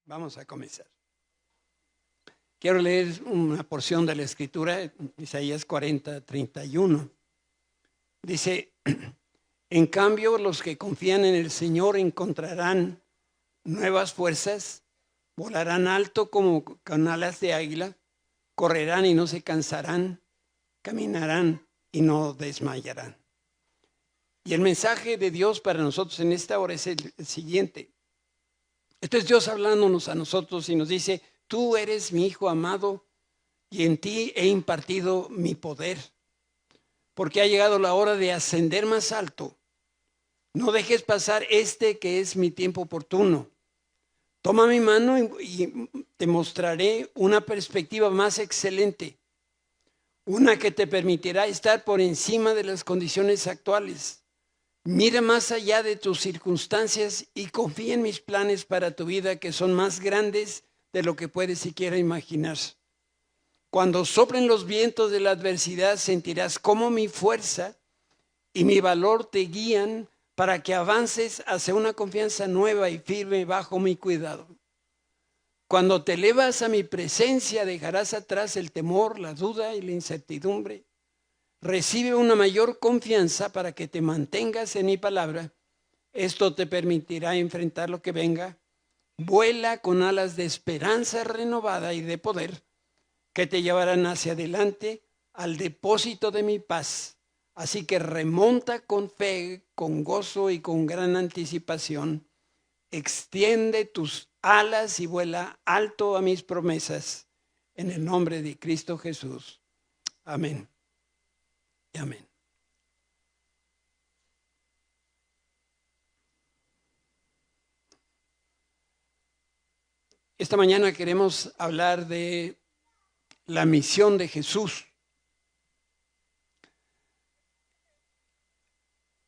Vamos a comenzar. Quiero leer una porción de la Escritura, Isaías 40, 31. Dice, en cambio los que confían en el Señor encontrarán nuevas fuerzas, volarán alto como con alas de águila, correrán y no se cansarán, caminarán y no desmayarán. Y el mensaje de Dios para nosotros en esta hora es el siguiente. Esto es Dios hablándonos a nosotros y nos dice, tú eres mi Hijo amado y en ti he impartido mi poder, porque ha llegado la hora de ascender más alto. No dejes pasar que es mi tiempo oportuno. Toma mi mano y te mostraré una perspectiva más excelente, una que te permitirá estar por encima de las condiciones actuales. Mira más allá de tus circunstancias y confía en mis planes para tu vida, que son más grandes de lo que puedes siquiera imaginar. Cuando soplen los vientos de la adversidad, sentirás cómo mi fuerza y mi valor te guían para que avances hacia una confianza nueva y firme bajo mi cuidado. Cuando te elevas a mi presencia, dejarás atrás el temor, la duda y la incertidumbre. Recibe una mayor confianza para que te mantengas en mi palabra. Esto te permitirá enfrentar lo que venga. Vuela con alas de esperanza renovada y de poder que te llevarán hacia adelante al depósito de mi paz. Así que remonta con fe, con gozo y con gran anticipación. Extiende tus alas y vuela alto a mis promesas. En el nombre de Cristo Jesús. Amén. Amén. Esta mañana queremos hablar de la misión de Jesús.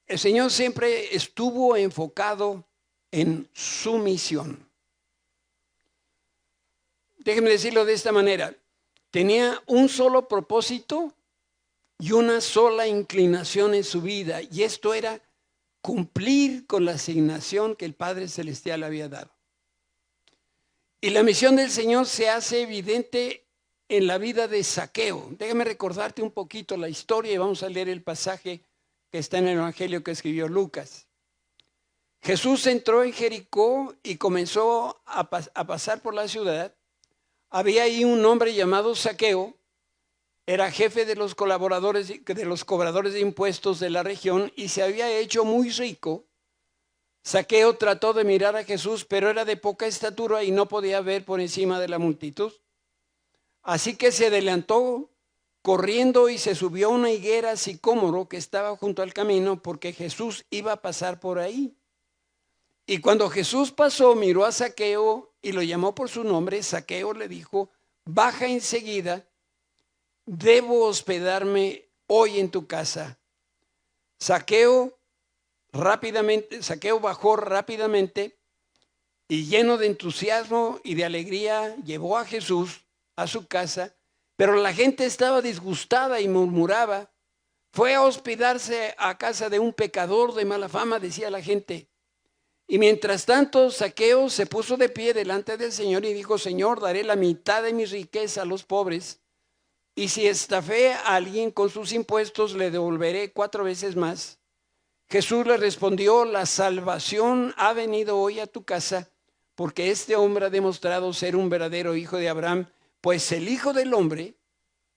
El Señor siempre estuvo enfocado en su misión. Déjenme decirlo de esta manera. Tenía un solo propósito y una sola inclinación en su vida, y esto era cumplir con la asignación que el Padre Celestial había dado. Y la misión del Señor se hace evidente en la vida de Zaqueo. Déjame recordarte un poquito la historia y vamos a leer el pasaje que está en el Evangelio que escribió Lucas. Jesús entró en Jericó y comenzó a pasar por la ciudad. Había ahí un hombre llamado Zaqueo. Era jefe de los cobradores de impuestos de la región y se había hecho muy rico. Zaqueo trató de mirar a Jesús, pero era de poca estatura y no podía ver por encima de la multitud. Así que se adelantó corriendo y se subió a una higuera sicómoro que estaba junto al camino, porque Jesús iba a pasar por ahí. Y cuando Jesús pasó, miró a Zaqueo y lo llamó por su nombre. Zaqueo le dijo, baja enseguida. Debo hospedarme hoy en tu casa. Zaqueo bajó rápidamente y lleno de entusiasmo y de alegría llevó a Jesús a su casa, pero la gente estaba disgustada y murmuraba. Fue a hospedarse a casa de un pecador de mala fama, decía la gente. Y mientras tanto, Zaqueo se puso de pie delante del Señor y dijo, Señor, daré la mitad de mi riqueza a los pobres. Y si estafé a alguien con sus impuestos, le devolveré 4 veces más. Jesús le respondió, la salvación ha venido hoy a tu casa, porque este hombre ha demostrado ser un verdadero hijo de Abraham, pues el Hijo del Hombre,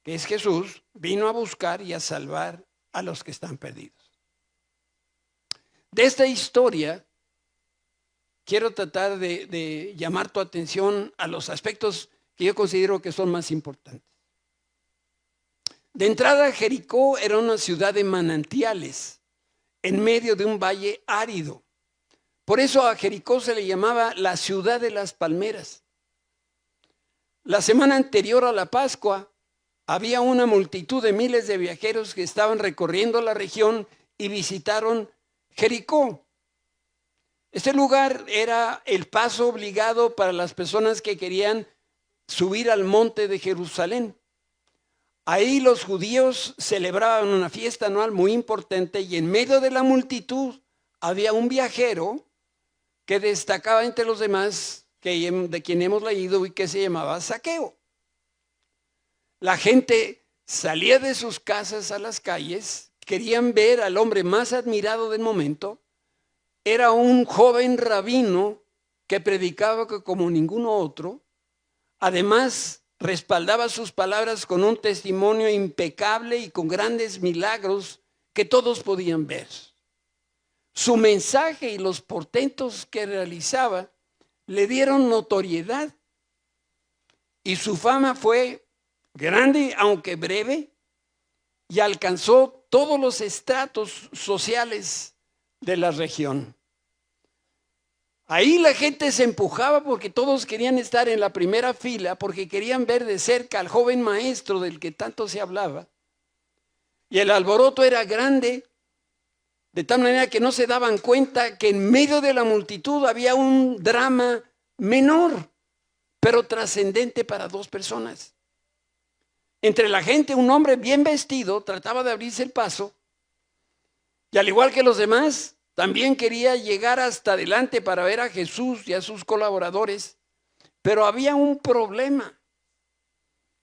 que es Jesús, vino a buscar y a salvar a los que están perdidos. De esta historia, quiero tratar de llamar tu atención a los aspectos que yo considero que son más importantes. De entrada, Jericó era una ciudad de manantiales en medio de un valle árido. Por eso a Jericó se le llamaba la ciudad de las palmeras. La semana anterior a la Pascua había una multitud de miles de viajeros que estaban recorriendo la región y visitaron Jericó. Este lugar era el paso obligado para las personas que querían subir al monte de Jerusalén. Ahí los judíos celebraban una fiesta anual muy importante y en medio de la multitud había un viajero que destacaba entre los demás, de quien hemos leído y que se llamaba Zaqueo. La gente salía de sus casas a las calles, querían ver al hombre más admirado del momento. Era un joven rabino que predicaba como ninguno otro. Además, respaldaba sus palabras con un testimonio impecable y con grandes milagros que todos podían ver. Su mensaje y los portentos que realizaba le dieron notoriedad y su fama fue grande, aunque breve, y alcanzó todos los estratos sociales de la región. Ahí la gente se empujaba porque todos querían estar en la primera fila, porque querían ver de cerca al joven maestro del que tanto se hablaba. Y el alboroto era grande, de tal manera que no se daban cuenta que en medio de la multitud había un drama menor, pero trascendente para dos personas. Entre la gente, un hombre bien vestido trataba de abrirse el paso, y al igual que los demás, también quería llegar hasta adelante para ver a Jesús y a sus colaboradores, pero había un problema.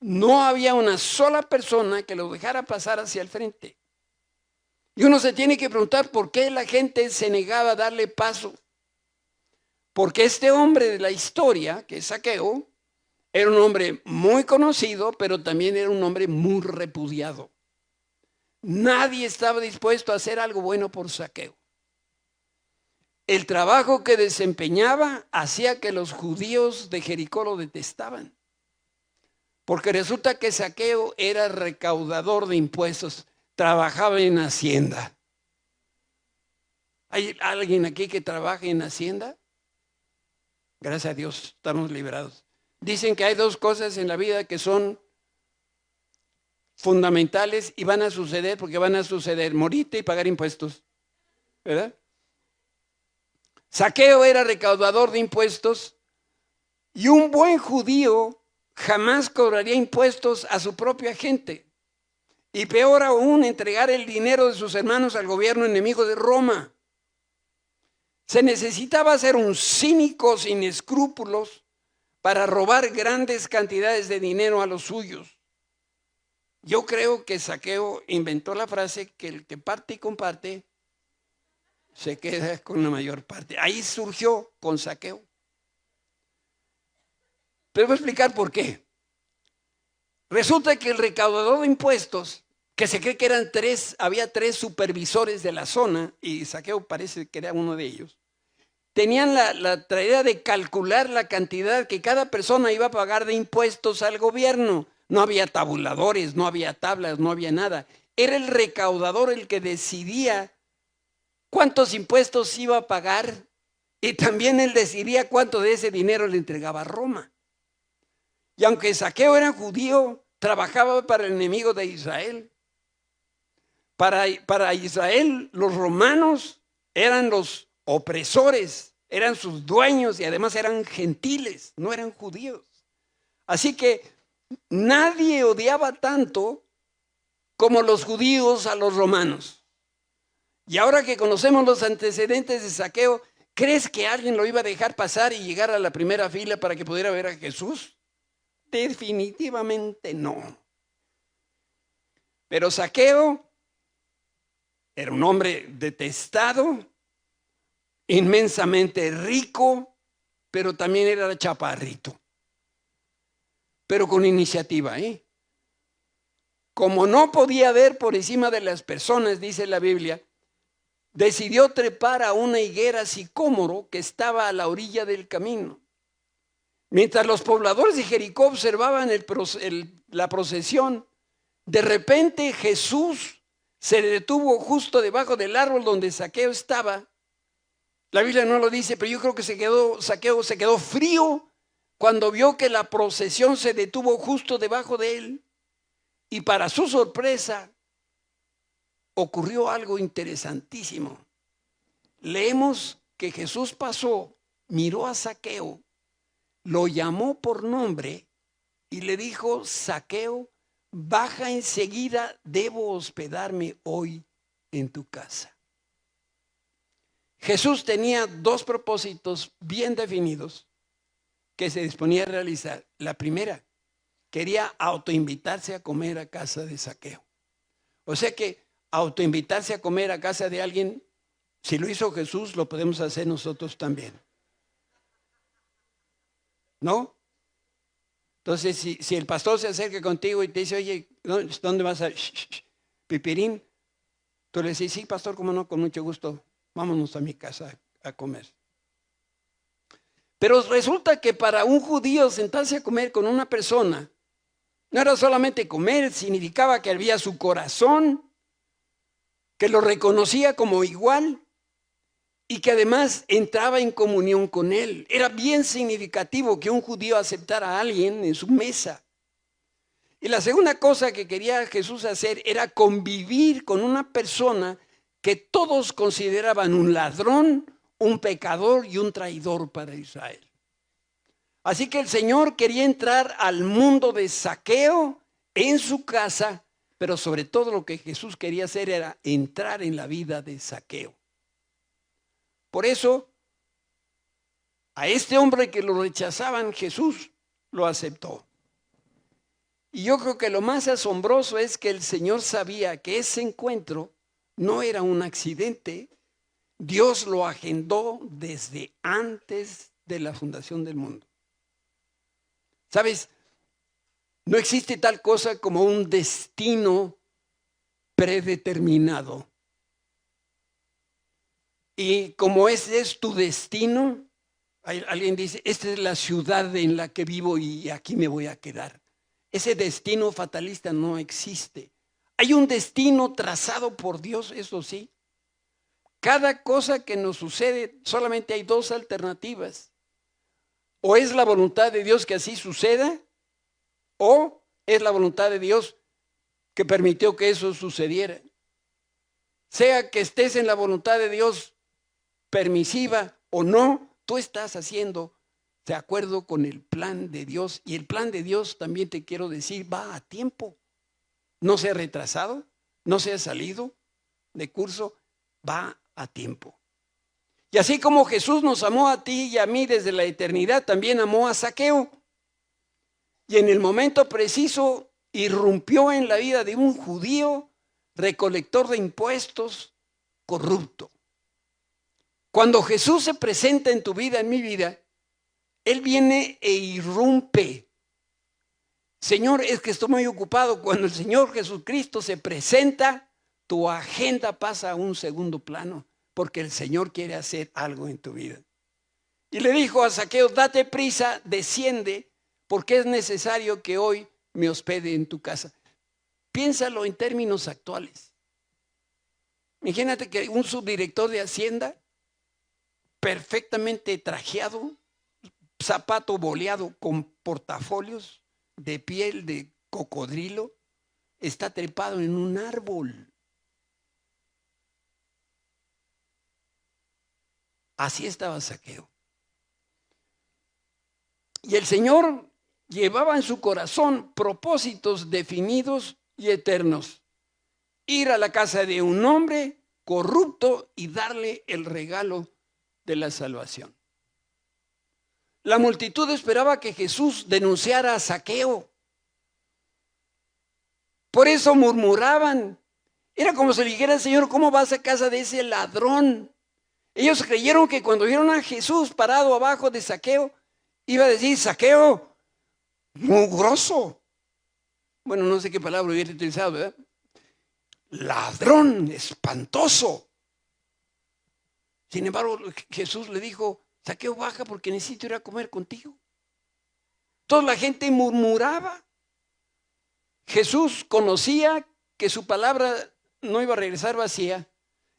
No había una sola persona que lo dejara pasar hacia el frente. Y uno se tiene que preguntar por qué la gente se negaba a darle paso. Porque este hombre de la historia, que es Zaqueo, era un hombre muy conocido, pero también era un hombre muy repudiado. Nadie estaba dispuesto a hacer algo bueno por Zaqueo. El trabajo que desempeñaba hacía que los judíos de Jericó lo detestaban. Porque resulta que Zaqueo era recaudador de impuestos, trabajaba en Hacienda. ¿Hay alguien aquí que trabaje en Hacienda? Gracias a Dios, estamos liberados. Dicen que hay dos cosas en la vida que son fundamentales y van a suceder porque van a suceder: morirte y pagar impuestos. ¿Verdad? Zaqueo era recaudador de impuestos y un buen judío jamás cobraría impuestos a su propia gente. Y peor aún, entregar el dinero de sus hermanos al gobierno enemigo de Roma. Se necesitaba ser un cínico sin escrúpulos para robar grandes cantidades de dinero a los suyos. Yo creo que Zaqueo inventó la frase que el que parte y comparte se queda con la mayor parte. Ahí surgió con Zaqueo. Pero voy a explicar por qué. Resulta que el recaudador de impuestos, que se cree que eran había 3 supervisores de la zona, y Zaqueo parece que era uno de ellos, tenían la tarea de calcular la cantidad que cada persona iba a pagar de impuestos al gobierno. No había tabuladores, no había tablas, no había nada. Era el recaudador el que decidía cuántos impuestos iba a pagar, y también él decidía cuánto de ese dinero le entregaba a Roma. Y aunque Zaqueo era judío, trabajaba para el enemigo de Israel. Para Israel, los romanos eran los opresores, eran sus dueños y además eran gentiles, no eran judíos. Así que nadie odiaba tanto como los judíos a los romanos. Y ahora que conocemos los antecedentes de Zaqueo, ¿crees que alguien lo iba a dejar pasar y llegar a la primera fila para que pudiera ver a Jesús? Definitivamente no. Pero Zaqueo era un hombre detestado, inmensamente rico, pero también era chaparrito. Pero con iniciativa, Como no podía ver por encima de las personas, dice la Biblia, decidió trepar a una higuera sicómoro que estaba a la orilla del camino. Mientras los pobladores de Jericó observaban la procesión, de repente Jesús se detuvo justo debajo del árbol donde Zaqueo estaba. La Biblia no lo dice, pero yo creo que Zaqueo se quedó frío cuando vio que la procesión se detuvo justo debajo de él. Y para su sorpresa, ocurrió algo interesantísimo. Leemos que Jesús pasó, miró a Zaqueo, lo llamó por nombre y le dijo: Zaqueo, baja enseguida, debo hospedarme hoy en tu casa. Jesús tenía 2 propósitos bien definidos. que se disponía a realizar. La primera, quería autoinvitarse a comer a casa de Zaqueo. O sea que autoinvitarse a comer a casa de alguien, si lo hizo Jesús, lo podemos hacer nosotros también. ¿No? Entonces, si el pastor se acerca contigo y te dice, oye, ¿dónde vas a Pipirín? Tú le dices, sí, pastor, cómo no, con mucho gusto, vámonos a mi casa a comer. Pero resulta que para un judío sentarse a comer con una persona, no era solamente comer, significaba que había su corazón, que lo reconocía como igual y que además entraba en comunión con él. Era bien significativo que un judío aceptara a alguien en su mesa. Y la segunda cosa que quería Jesús hacer era convivir con una persona que todos consideraban un ladrón, un pecador y un traidor para Israel. Así que el Señor quería entrar al mundo de Zaqueo en su casa, pero sobre todo lo que Jesús quería hacer era entrar en la vida de Zaqueo. Por eso, a este hombre que lo rechazaban, Jesús lo aceptó. Y yo creo que lo más asombroso es que el Señor sabía que ese encuentro no era un accidente. Dios lo agendó desde antes de la fundación del mundo. ¿Sabes? No existe tal cosa como un destino predeterminado. Y como ese es tu destino, alguien dice, esta es la ciudad en la que vivo y aquí me voy a quedar. Ese destino fatalista no existe. Hay un destino trazado por Dios, eso sí. Cada cosa que nos sucede, solamente hay dos alternativas. O es la voluntad de Dios que así suceda, o es la voluntad de Dios que permitió que eso sucediera. Sea que estés en la voluntad de Dios permisiva o no, tú estás haciendo de acuerdo con el plan de Dios. Y el plan de Dios, también te quiero decir, va a tiempo. No se ha retrasado, no se ha salido de curso, va a tiempo. Y así como Jesús nos amó a ti y a mí desde la eternidad, también amó a Zaqueo. Y en el momento preciso irrumpió en la vida de un judío recolector de impuestos, corrupto. Cuando Jesús se presenta en tu vida, en mi vida, Él viene e irrumpe. Señor, es que estoy muy ocupado. Cuando el Señor Jesucristo se presenta, tu agenda pasa a un segundo plano, porque el Señor quiere hacer algo en tu vida. Y le dijo a Zaqueo, date prisa, desciende, porque es necesario que hoy me hospede en tu casa. Piénsalo en términos actuales. Imagínate que un subdirector de Hacienda, perfectamente trajeado, zapato boleado con portafolios de piel de cocodrilo, está trepado en un árbol. Así estaba Zaqueo. Y el Señor llevaba en su corazón propósitos definidos y eternos. Ir a la casa de un hombre corrupto y darle el regalo de la salvación. La multitud esperaba que Jesús denunciara a Zaqueo. Por eso murmuraban. Era como si le dijera al Señor, ¿cómo vas a casa de ese ladrón? Ellos creyeron que cuando vieron a Jesús parado abajo de Zaqueo, iba a decir, Zaqueo, mugroso. Bueno, no sé qué palabra hubiera utilizado, ¿verdad? Ladrón, espantoso. Sin embargo, Jesús le dijo, Zaqueo, baja porque necesito ir a comer contigo. Toda la gente murmuraba. Jesús conocía que su palabra no iba a regresar vacía.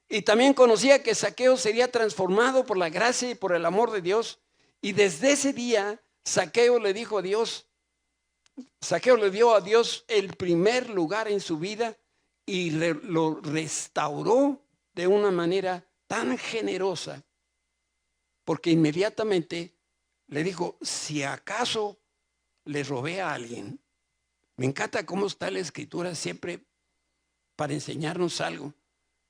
Y también conocía que Zaqueo sería transformado por la gracia y por el amor de Dios. Y desde ese día, Zaqueo le dijo a Dios, Zaqueo le dio a Dios el primer lugar en su vida y lo restauró de una manera tan generosa, porque inmediatamente le dijo, si acaso le robé a alguien, me encanta cómo está la Escritura siempre para enseñarnos algo.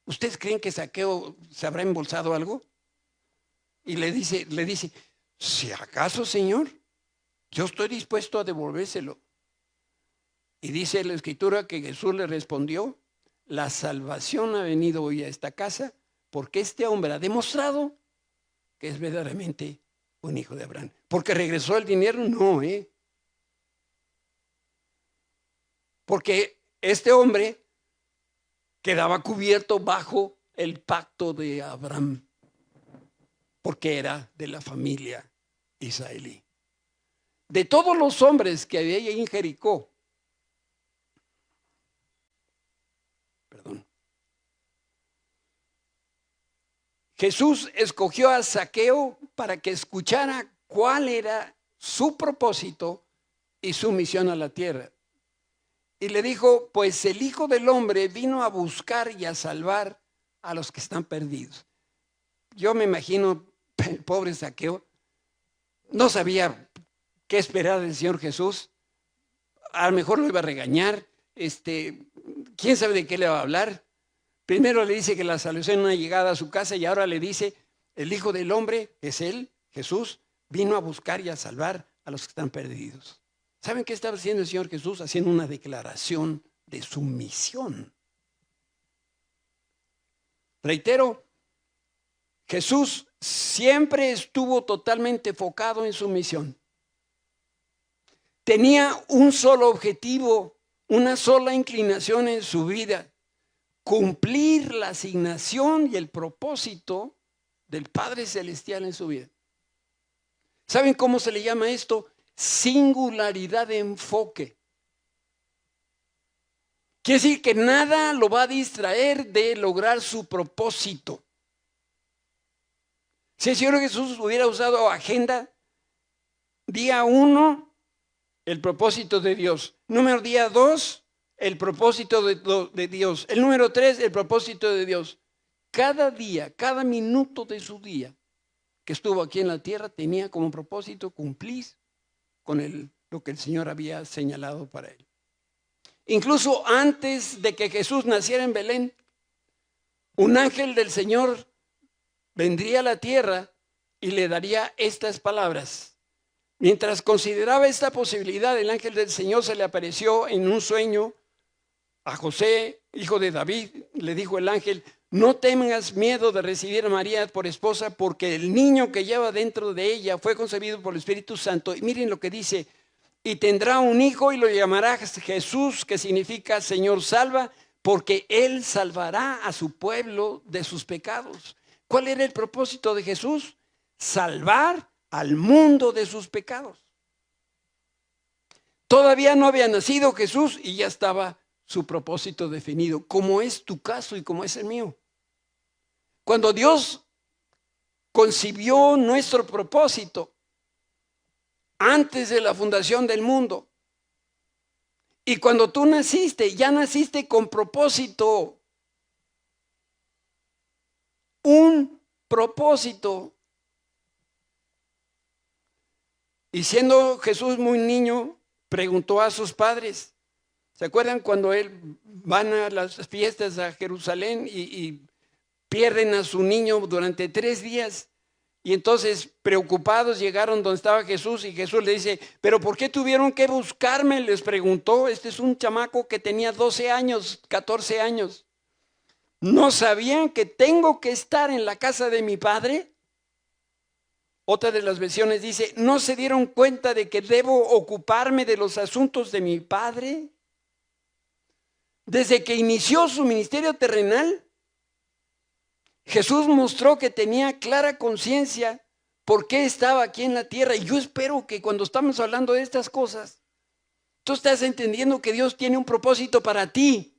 ¿Ustedes creen que Zaqueo se habrá embolsado algo? Y le dice, si acaso, Señor, yo estoy dispuesto a devolvérselo. Y dice la Escritura que Jesús le respondió, la salvación ha venido hoy a esta casa porque este hombre ha demostrado que es verdaderamente un hijo de Abraham. ¿Porque regresó el dinero? No, porque este hombre quedaba cubierto bajo el pacto de Abraham, porque era de la familia israelí. De todos los hombres que había en Jericó, Jesús escogió a Zaqueo para que escuchara cuál era su propósito y su misión a la tierra. Y le dijo, pues el Hijo del Hombre vino a buscar y a salvar a los que están perdidos. Yo me imagino, el pobre Zaqueo no sabía qué esperar del Señor Jesús. A lo mejor lo iba a regañar. ¿Quién sabe de qué le va a hablar? Primero le dice que la salvación no ha llegado a su casa y ahora le dice, el Hijo del Hombre, es Él, Jesús, vino a buscar y a salvar a los que están perdidos. ¿Saben qué estaba haciendo el Señor Jesús? Haciendo una declaración de su misión. Reitero, Jesús siempre estuvo totalmente enfocado en su misión. Tenía un solo objetivo, una sola inclinación en su vida: cumplir la asignación y el propósito del Padre Celestial en su vida. ¿Saben cómo se le llama esto? Singularidad de enfoque. Quiere decir que nada lo va a distraer de lograr su propósito. Si el Señor Jesús hubiera usado agenda, día 1, el propósito de Dios. Número día 2, el propósito de Dios. El número 3, el propósito de Dios. Cada día, cada minuto de su día que estuvo aquí en la tierra tenía como propósito cumplir con lo que el Señor había señalado para él. Incluso antes de que Jesús naciera en Belén, un ángel del Señor vendría a la tierra y le daría estas palabras. Mientras consideraba esta posibilidad, el ángel del Señor se le apareció en un sueño a José, hijo de David. Le dijo el ángel, no tengas miedo de recibir a María por esposa, porque el niño que lleva dentro de ella fue concebido por el Espíritu Santo. Y miren lo que dice, y tendrá un hijo y lo llamará Jesús, que significa Señor salva, porque él salvará a su pueblo de sus pecados. ¿Cuál era el propósito de Jesús? Salvar al mundo de sus pecados. Todavía no había nacido Jesús y ya estaba su propósito definido, como es tu caso y como es el mío. Cuando Dios concibió nuestro propósito antes de la fundación del mundo, y cuando tú naciste, ya naciste con propósito, un propósito. Y siendo Jesús muy niño, preguntó a sus padres. ¿Se acuerdan cuando van a las fiestas a Jerusalén y pierden a su niño durante 3 días? Y entonces, preocupados, llegaron donde estaba Jesús y Jesús le dice, ¿pero por qué tuvieron que buscarme? Les preguntó. Este es un chamaco que tenía 12 años, 14 años. ¿No sabían que tengo que estar en la casa de mi padre? Otra de las versiones dice, ¿no se dieron cuenta de que debo ocuparme de los asuntos de mi padre? Desde que inició su ministerio terrenal, Jesús mostró que tenía clara conciencia por qué estaba aquí en la tierra. Y yo espero que cuando estamos hablando de estas cosas, tú estás entendiendo que Dios tiene un propósito para ti.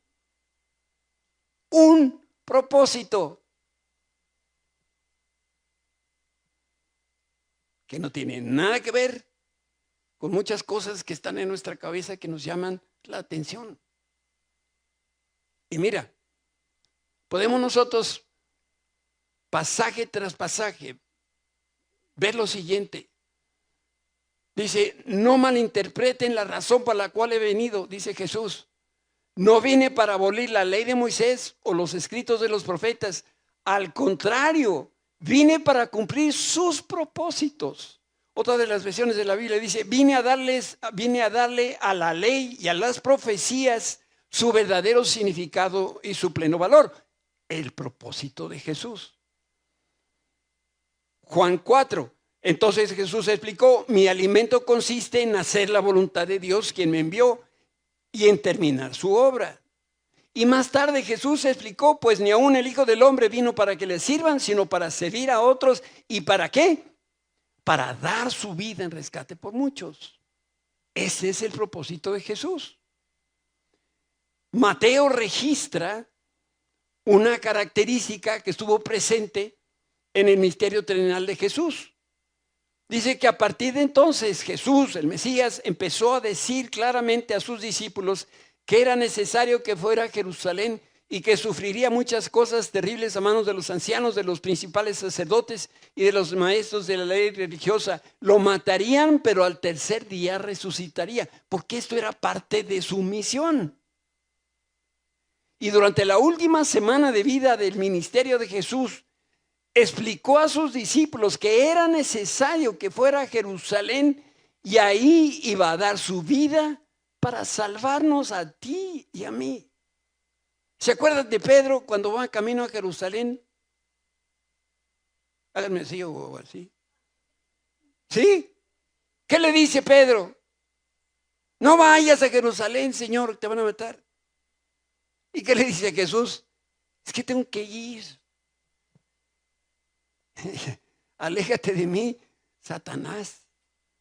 Un propósito. Que no tiene nada que ver con muchas cosas que están en nuestra cabeza que nos llaman la atención. Y mira, podemos nosotros, pasaje tras pasaje, ver lo siguiente. Dice, no malinterpreten la razón por la cual he venido, dice Jesús. No vine para abolir la ley de Moisés o los escritos de los profetas. Al contrario, vine para cumplir sus propósitos. Otra de las versiones de la Biblia dice, vine a darle a la ley y a las profecías su verdadero significado y su pleno valor. El propósito de Jesús. Juan 4. Entonces Jesús explicó, mi alimento consiste en hacer la voluntad de Dios, quien me envió, y en terminar su obra. Y más tarde Jesús explicó, pues ni aun el Hijo del Hombre vino para que le sirvan, sino para servir a otros. ¿Y para qué? Para dar su vida en rescate por muchos. Ese es el propósito de Jesús. Mateo registra una característica que estuvo presente en el misterio terrenal de Jesús. Dice que a partir de entonces Jesús, el Mesías, empezó a decir claramente a sus discípulos que era necesario que fuera a Jerusalén y que sufriría muchas cosas terribles a manos de los ancianos, de los principales sacerdotes y de los maestros de la ley religiosa. Lo matarían, pero al tercer día resucitaría, porque esto era parte de su misión. Y durante la última semana de vida del ministerio de Jesús, explicó a sus discípulos que era necesario que fuera a Jerusalén y ahí iba a dar su vida para salvarnos a ti y a mí. ¿Se acuerdan de Pedro cuando va camino a Jerusalén? Háganme así o así. ¿Sí? ¿Qué le dice Pedro? No vayas a Jerusalén, Señor, te van a matar. ¿Y qué le dice Jesús? Es que tengo que ir. Aléjate de mí, Satanás.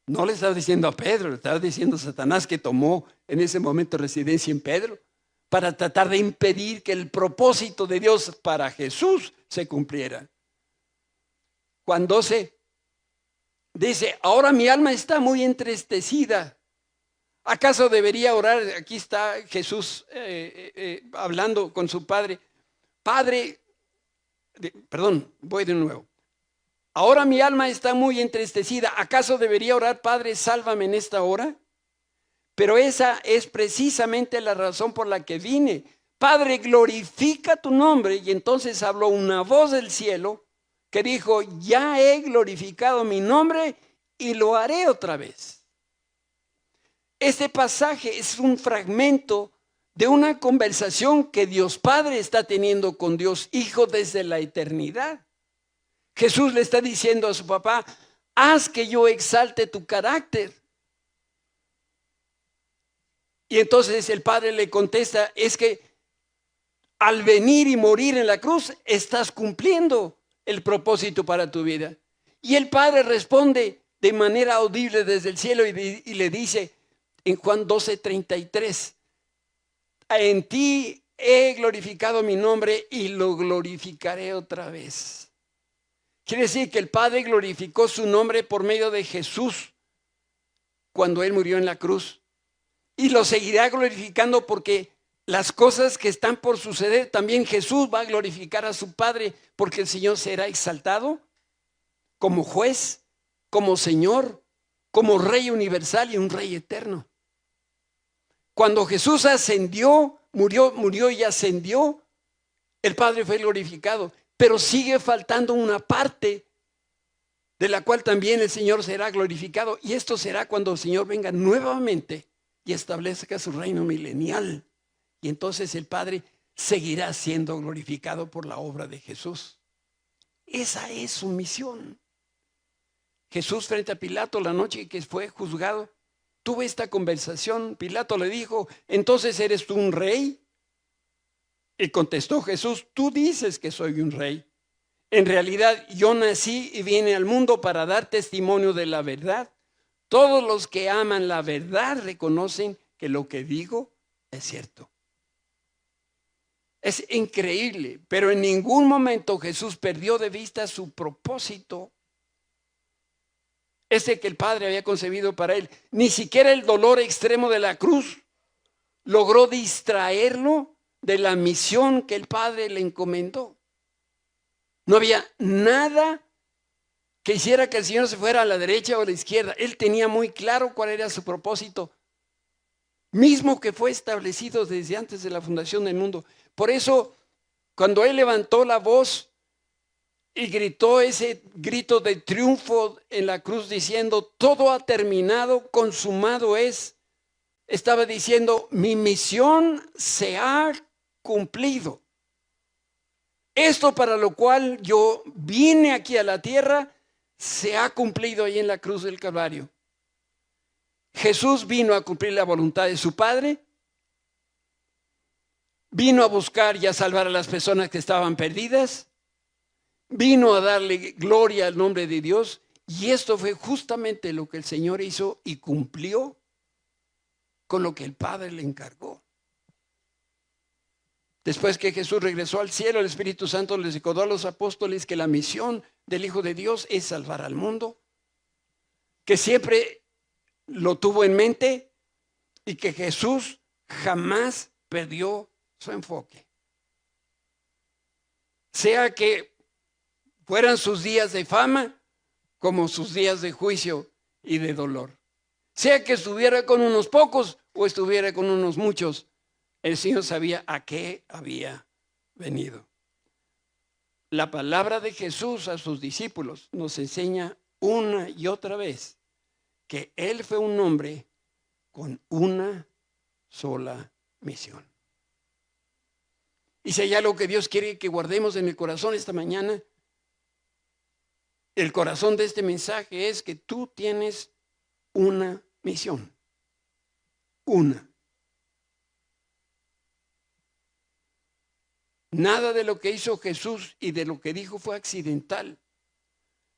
No le estaba diciendo a Pedro, le estaba diciendo a Satanás, que tomó en ese momento residencia en Pedro para tratar de impedir que el propósito de Dios para Jesús se cumpliera. Juan 12 dice, ahora mi alma está muy entristecida. ¿Acaso debería orar? Aquí está Jesús hablando con su padre. Voy de nuevo. Ahora mi alma está muy entristecida. ¿Acaso debería orar, Padre, sálvame en esta hora? Pero esa es precisamente la razón por la que vine. Padre, glorifica tu nombre. Y entonces habló una voz del cielo que dijo, ya he glorificado mi nombre y lo haré otra vez. Este pasaje es un fragmento de una conversación que Dios Padre está teniendo con Dios Hijo desde la eternidad. Jesús le está diciendo a su papá, haz que yo exalte tu carácter. Y entonces el Padre le contesta, es que al venir y morir en la cruz, estás cumpliendo el propósito para tu vida. Y el Padre responde de manera audible desde el cielo y le dice en Juan 12:33, en ti he glorificado mi nombre y lo glorificaré otra vez. Quiere decir que el Padre glorificó su nombre por medio de Jesús cuando Él murió en la cruz. Y lo seguirá glorificando porque las cosas que están por suceder, también Jesús va a glorificar a su Padre, porque el Señor será exaltado como juez, como Señor, como Rey universal y un Rey eterno. Cuando Jesús ascendió, murió y ascendió, el Padre fue glorificado. Pero sigue faltando una parte de la cual también el Señor será glorificado. Y esto será cuando el Señor venga nuevamente y establezca su reino milenial. Y entonces el Padre seguirá siendo glorificado por la obra de Jesús. Esa es su misión. Jesús frente a Pilato la noche que fue juzgado, tuvo esta conversación. Pilato le dijo, ¿entonces eres tú un rey? Y contestó Jesús, tú dices que soy un rey. En realidad yo nací y vine al mundo para dar testimonio de la verdad. Todos los que aman la verdad reconocen que lo que digo es cierto. Es increíble, pero en ningún momento Jesús perdió de vista su propósito. Ese que el Padre había concebido para él. Ni siquiera el dolor extremo de la cruz logró distraerlo de la misión que el Padre le encomendó. No había nada que hiciera que el Señor se fuera a la derecha o a la izquierda. Él tenía muy claro cuál era su propósito, mismo que fue establecido desde antes de la fundación del mundo. Por eso, cuando Él levantó la voz y gritó ese grito de triunfo en la cruz diciendo, todo ha terminado, consumado es. Estaba diciendo, mi misión se ha cumplido. Esto para lo cual yo vine aquí a la tierra, se ha cumplido ahí en la cruz del Calvario. Jesús vino a cumplir la voluntad de su Padre, vino a buscar y a salvar a las personas que estaban perdidas, vino a darle gloria al nombre de Dios, y esto fue justamente lo que el Señor hizo y cumplió con lo que el Padre le encargó. Después que Jesús regresó al cielo, el Espíritu Santo les recordó a los apóstoles que la misión del Hijo de Dios es salvar al mundo, que siempre lo tuvo en mente y que Jesús jamás perdió su enfoque. Sea que fueran sus días de fama como sus días de juicio y de dolor. Sea que estuviera con unos pocos o estuviera con unos muchos, el Señor sabía a qué había venido. La palabra de Jesús a sus discípulos nos enseña una y otra vez que Él fue un hombre con una sola misión. Y si hay algo que Dios quiere que guardemos en el corazón esta mañana, el corazón de este mensaje es que tú tienes una misión. Una. Nada de lo que hizo Jesús y de lo que dijo fue accidental.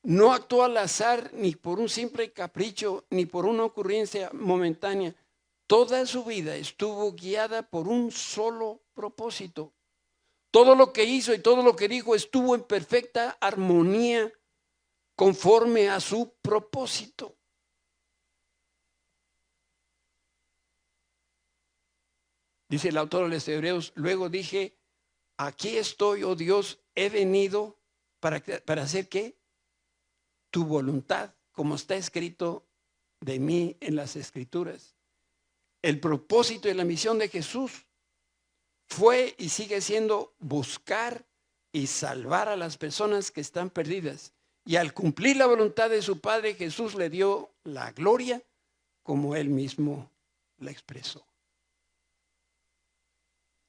No actuó al azar ni por un simple capricho ni por una ocurrencia momentánea. Toda su vida estuvo guiada por un solo propósito. Todo lo que hizo y todo lo que dijo estuvo en perfecta armonía conforme a su propósito. Dice el autor de los Hebreos, luego dije, aquí estoy, oh Dios, he venido para hacer ¿qué? Tu voluntad, como está escrito de mí en las Escrituras. El propósito y la misión de Jesús fue y sigue siendo buscar y salvar a las personas que están perdidas. Y al cumplir la voluntad de su Padre, Jesús le dio la gloria como Él mismo la expresó.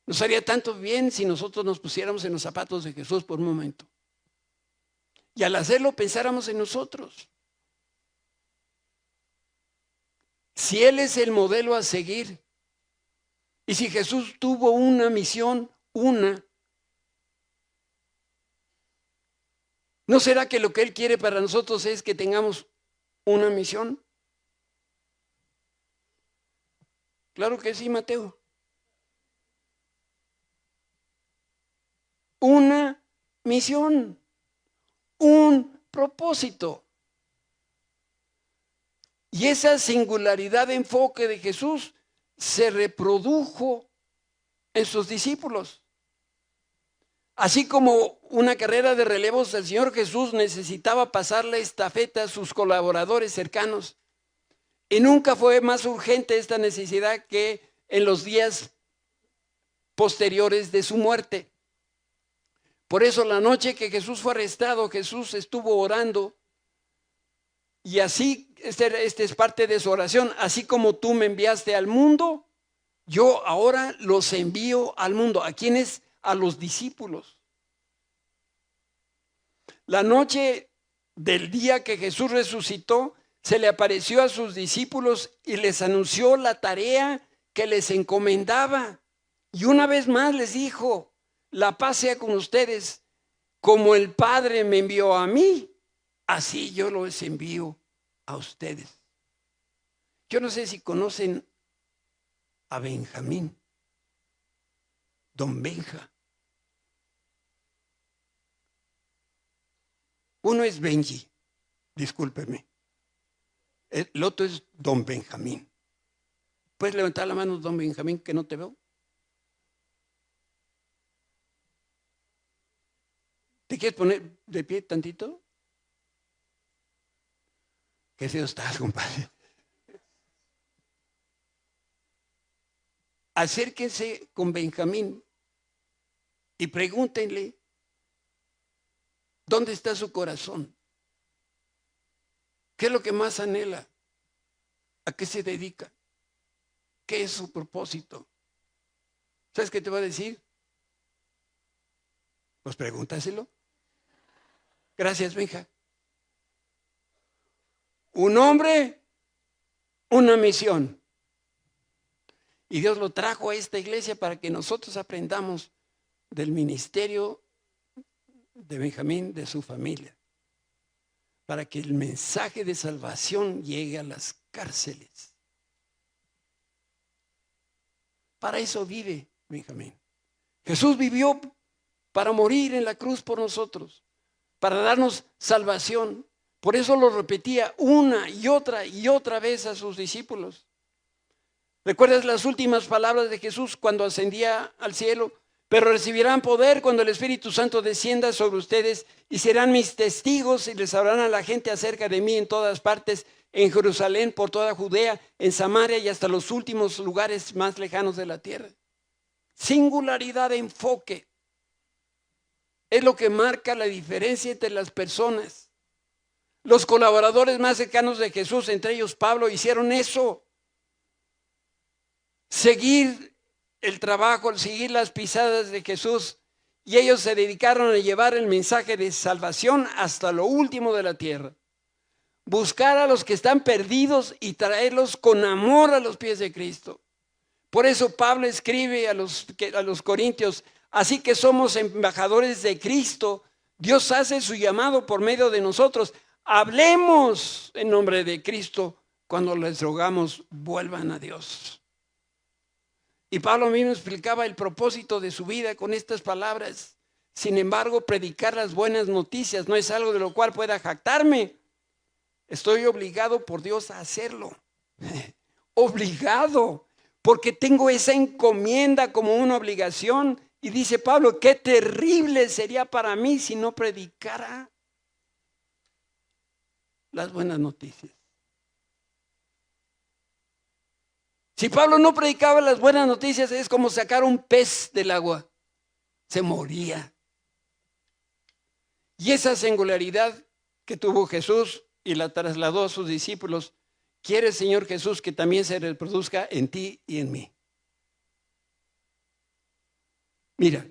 Nos haría tanto bien si nosotros nos pusiéramos en los zapatos de Jesús por un momento. Y al hacerlo pensáramos en nosotros. Si Él es el modelo a seguir, y si Jesús tuvo una misión, ¿no será que lo que Él quiere para nosotros es que tengamos una misión? Claro que sí, Mateo. Una misión, un propósito. Y esa singularidad de enfoque de Jesús se reprodujo en sus discípulos. Así como una carrera de relevos, el Señor Jesús necesitaba pasarle estafeta a sus colaboradores cercanos. Y nunca fue más urgente esta necesidad que en los días posteriores de su muerte. Por eso la noche que Jesús fue arrestado, Jesús estuvo orando. Y así, este es parte de su oración, así como tú me enviaste al mundo, yo ahora los envío al mundo. ¿A quiénes? A los discípulos. La noche del día que Jesús resucitó, se le apareció a sus discípulos y les anunció la tarea que les encomendaba. Y una vez más les dijo, la paz sea con ustedes, como el Padre me envió a mí, así yo los envío a ustedes. Yo no sé si conocen a Benjamín, don Benja. Uno es Benji, discúlpeme. El otro es don Benjamín. ¿Puedes levantar la mano, don Benjamín, que no te veo? ¿Te quieres poner de pie tantito? Qué feo estás, compadre. Acérquense con Benjamín y pregúntenle ¿Dónde está su corazón? ¿Qué es lo que más anhela? ¿A qué se dedica? ¿Qué es su propósito? ¿Sabes qué te va a decir? Pues pregúntaselo. Gracias, Benja. Un hombre, una misión. Y Dios lo trajo a esta iglesia para que nosotros aprendamos del ministerio de Benjamín, de su familia, para que el mensaje de salvación llegue a las cárceles. Para eso vive Benjamín. Jesús vivió para morir en la cruz por nosotros, para darnos salvación. Por eso lo repetía una y otra vez a sus discípulos. ¿Recuerdas las últimas palabras de Jesús cuando ascendía al cielo? Pero recibirán poder cuando el Espíritu Santo descienda sobre ustedes y serán mis testigos y les hablarán a la gente acerca de mí en todas partes, en Jerusalén, por toda Judea, en Samaria y hasta los últimos lugares más lejanos de la tierra. Singularidad de enfoque es lo que marca la diferencia entre las personas. Los colaboradores más cercanos de Jesús, entre ellos Pablo, hicieron eso. Seguir el trabajo, seguir las pisadas de Jesús, y ellos se dedicaron a llevar el mensaje de salvación hasta lo último de la tierra. Buscar a los que están perdidos y traerlos con amor a los pies de Cristo. Por eso Pablo escribe a los corintios: así que somos embajadores de Cristo, Dios hace su llamado por medio de nosotros. Hablemos en nombre de Cristo cuando les rogamos, vuelvan a Dios. Y Pablo mismo explicaba el propósito de su vida con estas palabras: sin embargo, predicar las buenas noticias no es algo de lo cual pueda jactarme. Estoy obligado por Dios a hacerlo. Obligado, porque tengo esa encomienda como una obligación. Y dice Pablo: qué terrible sería para mí si no predicara las buenas noticias. Si Pablo no predicaba las buenas noticias, es como sacar un pez del agua. Se moría. Y esa singularidad que tuvo Jesús y la trasladó a sus discípulos, quiere el Señor Jesús que también se reproduzca en ti y en mí. Mira,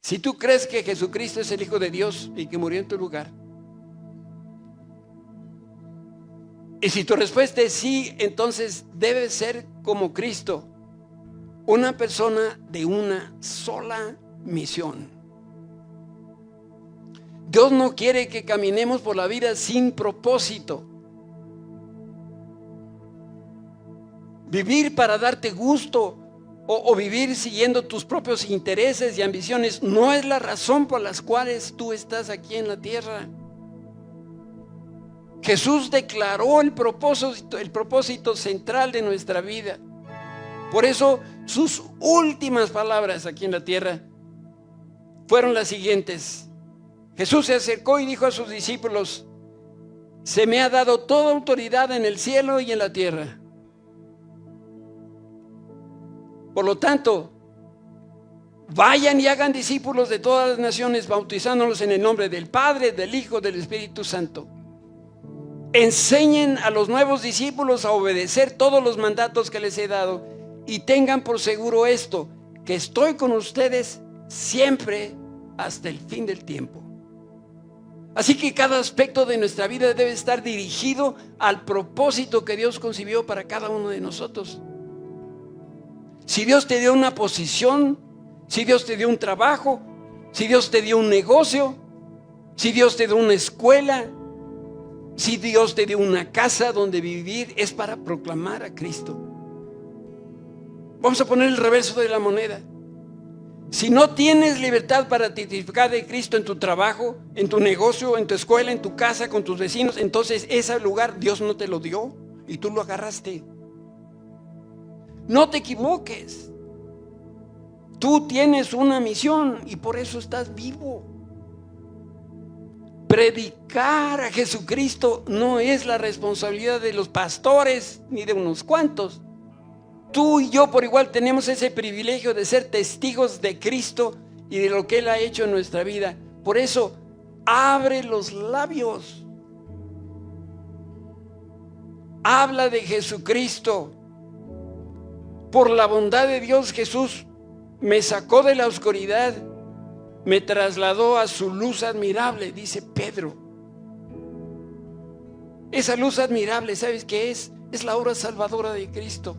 si tú crees que Jesucristo es el Hijo de Dios y que murió en tu lugar, y si tu respuesta es sí, entonces debes ser como Cristo, una persona de una sola misión. Dios no quiere que caminemos por la vida sin propósito. Vivir para darte gusto o vivir siguiendo tus propios intereses y ambiciones no es la razón por las cuales tú estás aquí en la tierra. Jesús declaró el propósito central de nuestra vida. Por eso sus últimas palabras aquí en la tierra fueron las siguientes. Jesús se acercó y dijo a sus discípulos: se me ha dado toda autoridad en el cielo y en la tierra. Por lo tanto, vayan y hagan discípulos de todas las naciones, bautizándolos en el nombre del Padre, del Hijo, del Espíritu Santo. Enseñen a los nuevos discípulos a obedecer todos los mandatos que les he dado, y tengan por seguro esto, que estoy con ustedes siempre hasta el fin del tiempo. Así que cada aspecto de nuestra vida debe estar dirigido al propósito que Dios concibió para cada uno de nosotros. Si Dios te dio una posición, si Dios te dio un trabajo, si Dios te dio un negocio, si Dios te dio una escuela, si Dios te dio una casa donde vivir, es para proclamar a Cristo. Vamos a poner el reverso de la moneda. Si no tienes libertad para testificar de Cristo en tu trabajo, en tu negocio, en tu escuela, en tu casa, con tus vecinos, entonces ese lugar Dios no te lo dio y tú lo agarraste. No te equivoques. Tú tienes una misión y por eso estás vivo. Predicar a Jesucristo no es la responsabilidad de los pastores ni de unos cuantos. Tú y yo por igual tenemos ese privilegio de ser testigos de Cristo y de lo que Él ha hecho en nuestra vida. Por eso, abre los labios. Habla de Jesucristo. Por la bondad de Dios, Jesús me sacó de la oscuridad, me trasladó a su luz admirable, dice Pedro. Esa luz admirable, ¿sabes qué es? Es la obra salvadora de Cristo.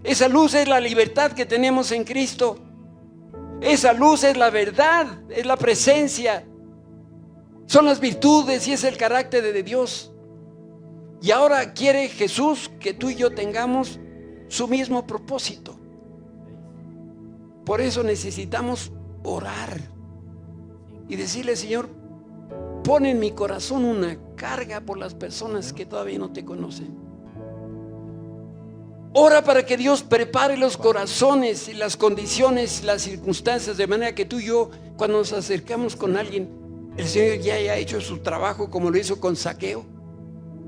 Esa luz es la libertad que tenemos en Cristo. Esa luz es la verdad, es la presencia, son las virtudes y es el carácter de Dios. Y ahora quiere Jesús que tú y yo tengamos su mismo propósito. Por eso necesitamos orar y decirle: Señor, pon en mi corazón una carga por las personas que todavía no te conocen. Ora para que Dios prepare los corazones y las condiciones, las circunstancias, de manera que tú y yo, cuando nos acercamos con alguien, el Señor ya haya hecho su trabajo como lo hizo con Zaqueo,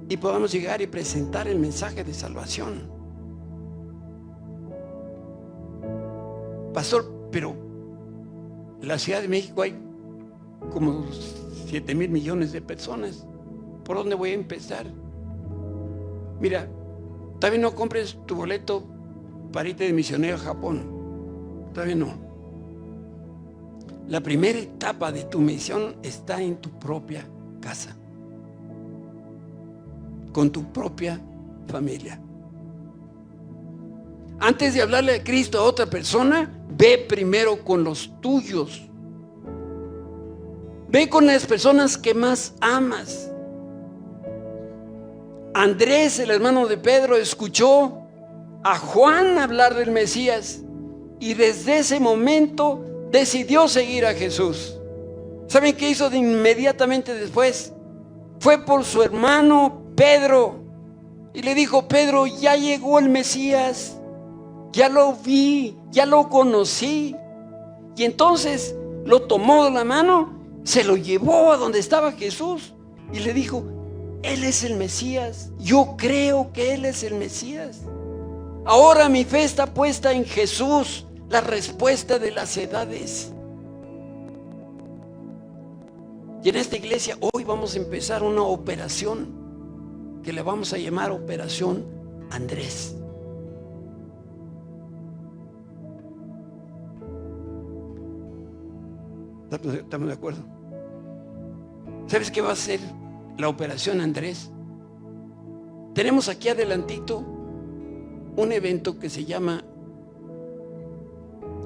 y podamos llegar y presentar el mensaje de salvación. Pastor, pero en la Ciudad de México hay como 7,000 millones de personas. ¿Por dónde voy a empezar? Mira, todavía no compres tu boleto para irte de misionero a Japón. Todavía no. La primera etapa de tu misión está en tu propia casa, con tu propia familia. Antes de hablarle de Cristo a otra persona, ve primero con los tuyos. Ve con las personas que más amas. Andrés, el hermano de Pedro, escuchó a Juan hablar del Mesías y desde ese momento decidió seguir a Jesús. ¿Saben qué hizo de inmediatamente después? Fue por su hermano Pedro y le dijo: Pedro, ya llegó el Mesías, ya lo vi, ya lo conocí. Y entonces lo tomó de la mano, se lo llevó a donde estaba Jesús y le dijo: Él es el Mesías, yo creo que Él es el Mesías. Ahora mi fe está puesta en Jesús, la respuesta de las edades. Y en esta iglesia hoy vamos a empezar una operación que le vamos a llamar Operación Andrés. ¿Estamos de acuerdo? ¿Sabes qué va a ser la Operación Andrés? Tenemos aquí adelantito un evento que se llama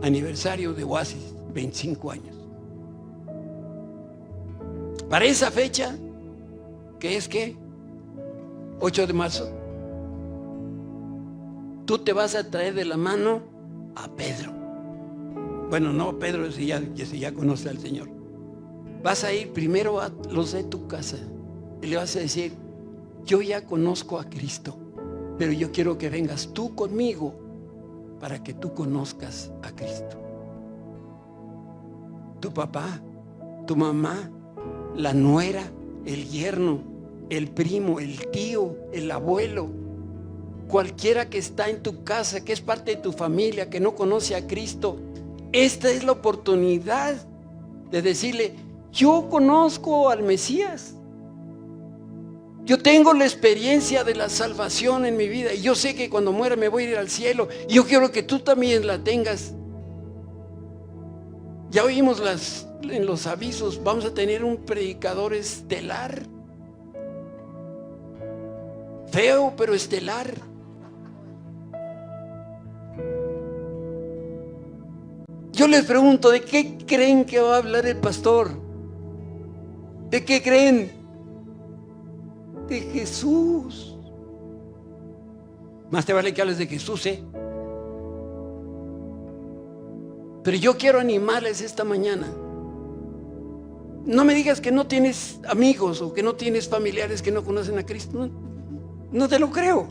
Aniversario de Oasis, 25 años. Para esa fecha, que es ¿qué? 8 de marzo, tú te vas a traer de la mano a Pedro. Bueno, no, Pedro si ya conoce al Señor. Vas a ir primero a los de tu casa y le vas a decir: yo ya conozco a Cristo, pero yo quiero que vengas tú conmigo para que tú conozcas a Cristo. Tu papá, tu mamá, la nuera, el yerno, el primo, el tío, el abuelo, cualquiera que está en tu casa, que es parte de tu familia, que no conoce a Cristo, esta es la oportunidad de decirle: yo conozco al Mesías. Yo tengo la experiencia de la salvación en mi vida y yo sé que cuando muera me voy a ir al cielo. Y yo quiero que tú también la tengas. Ya oímos en los avisos, vamos a tener un predicador estelar. Feo, pero estelar. Yo les pregunto: ¿de qué creen que va a hablar el pastor? ¿De qué creen? De Jesús. Más te vale que hables de Jesús, Pero yo quiero animarles esta mañana. No me digas que no tienes amigos o que no tienes familiares que no conocen a Cristo. No te lo creo.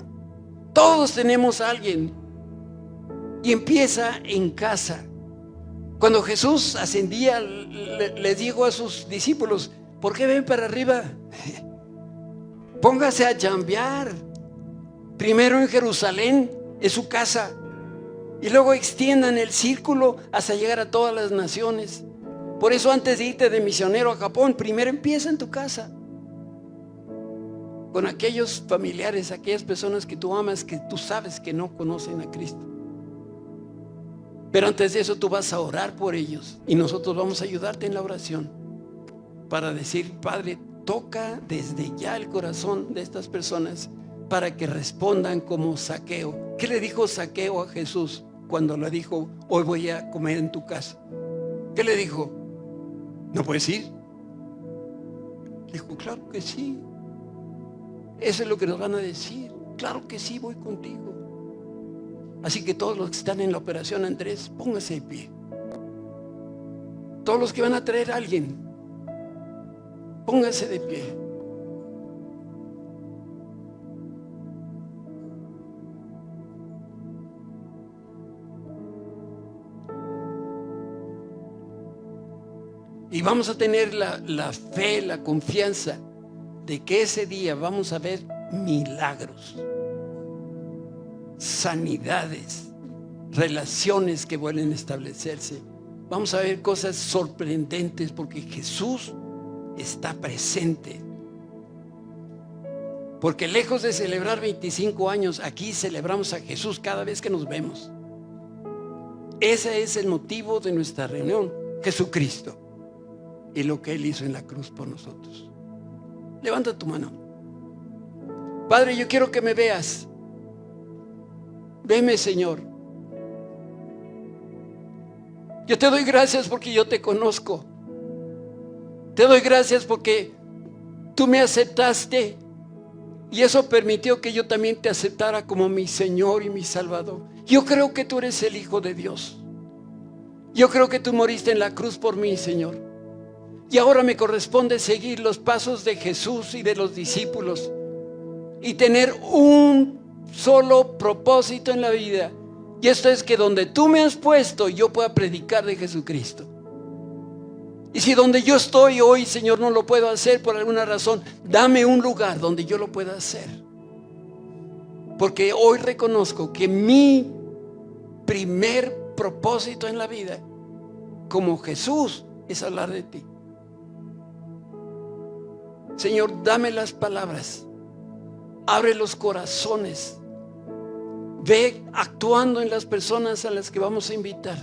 Todos tenemos a alguien. Y empieza en casa. Cuando Jesús ascendía, le dijo a sus discípulos: ¿por qué ven para arriba? Póngase a chambear. Primero en Jerusalén, en su casa, y luego extiendan el círculo hasta llegar a todas las naciones. Por eso antes de irte de misionero a Japón, primero empieza en tu casa, con aquellos familiares, aquellas personas que tú amas, que tú sabes que no conocen a Cristo. Pero antes de eso tú vas a orar por ellos y nosotros vamos a ayudarte en la oración para decir: Padre, toca desde ya el corazón de estas personas para que respondan como Zaqueo. ¿Qué le dijo Zaqueo a Jesús cuando le dijo: hoy voy a comer en tu casa? ¿Qué le dijo? ¿No puedes ir? Dijo: claro que sí. Eso es lo que nos van a decir. Claro que sí, voy contigo. Así que todos los que están en la operación Andrés, pónganse de pie. Todos los que van a traer a alguien, pónganse de pie. Y vamos a tener la fe, la confianza de que ese día vamos a ver milagros, sanidades, relaciones que vuelven a establecerse. Vamos a ver cosas sorprendentes porque Jesús está presente. Porque lejos de celebrar 25 años, aquí celebramos a Jesús cada vez que nos vemos. Ese es el motivo de nuestra reunión: Jesucristo y lo que Él hizo en la cruz por nosotros. Levanta tu mano. Padre, yo quiero que me veas. Veme, Señor. Yo te doy gracias porque yo te conozco. Te doy gracias porque tú me aceptaste y eso permitió que yo también te aceptara como mi Señor y mi Salvador. Yo creo que tú eres el Hijo de Dios. Yo creo que tú moriste en la cruz por mí, Señor. Y ahora me corresponde seguir los pasos de Jesús y de los discípulos y tener un solo propósito en la vida. Y esto es que donde tú me has puesto yo pueda predicar de Jesucristo. Y si donde yo estoy hoy, Señor, no lo puedo hacer por alguna razón, dame un lugar donde yo lo pueda hacer. Porque hoy reconozco que mi primer propósito en la vida, como Jesús, es hablar de ti. Señor, dame las palabras, abre los corazones, ve actuando en las personas a las que vamos a invitar,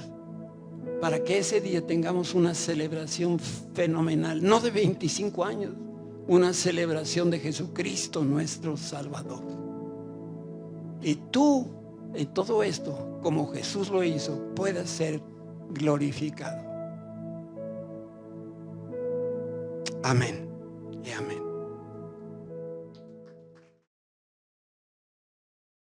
para que ese día tengamos una celebración fenomenal, no de 25 años, una celebración de Jesucristo nuestro Salvador. Y tú, en todo esto, como Jesús lo hizo, puedas ser glorificado. Amén y amén.